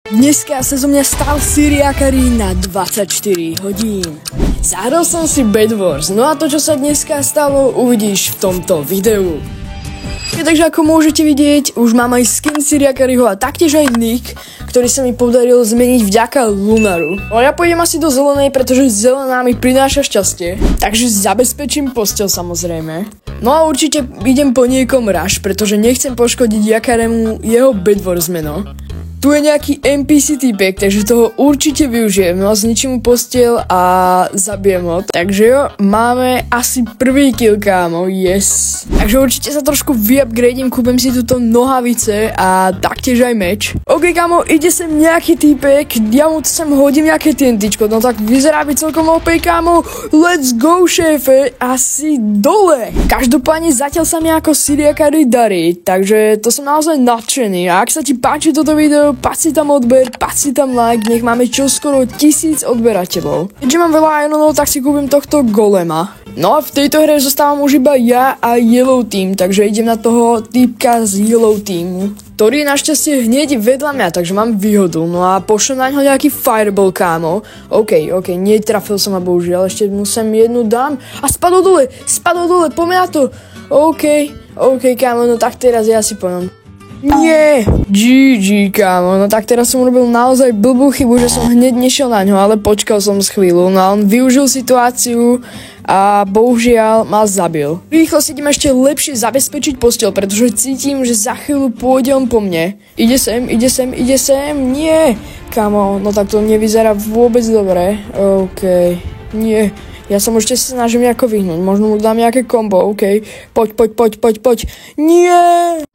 Dneska sa zo mňa stal Syriakari na 24 hodín. Zahral som si Bed Wars, no a to, čo sa dneska stalo, uvidíš v tomto videu. Takže ako môžete vidieť, už mám aj skin Syriakariho a taktiež aj nick, ktorý sa mi podaril zmeniť vďaka Lunaru. No ja pôjdem asi do zelenej, pretože zelená mi prináša šťastie. Takže zabezpečím posteľ samozrejme. No a určite idem po niekom rush, pretože nechcem poškodiť Jakaremu jeho Bed Wars meno. Tu je nejaký NPC typek, takže toho určite využijem, no a zničím mu posteľ a zabijem ho. Takže jo, máme asi prvý kill, kámo, yes. Takže určite sa trošku vyupgradím, kúpem si túto nohavice a taktiež aj meč. Ok, kámo, ide sem nejaký typek, ja mu sem hodím nejaké TNTčko, no tak vyzerá byť celkom OP, kámo. Let's go, šéfe, asi dole. Každopádne zatiaľ sa mi ako Syriakari darí, takže to som naozaj nadšený. A ak sa ti páči toto video, paď si tam odber, paď si tam like, nech máme čoskoro 1000 odberateľov. Keďže mám veľa ironov, tak si kúpim tohto golema. No a v tejto hre zostávam už iba ja a Yellow Team, takže idem na toho týpka z Yellow Teamu, ktorý je našťastie hneď vedľa mňa, takže mám výhodu. No a pošlem na ňo nejaký fireball, kámo. OK, netrafil som ma bohužiaľ, ešte mu sem jednu dám a spadol dole, poďme na to. OK, kámo, no tak teraz ja si poviem. Nie, GG, kámo, no tak teraz som urobil naozaj blbú chybu, že som hneď nešiel na ňo, ale počkal som z chvíľu, no a on využil situáciu a bohužiaľ ma zabil. Rýchlo si idem ešte lepšie zabezpečiť posteľ, pretože cítim, že za chvíľu pôjde on po mne. Ide sem, nie, kámo, no tak to nevyzerá vôbec dobre, OK, nie. Ja sa ešte snažím nejako vyhnúť, možno mu dám nejaké kombo, OK, poď, nie!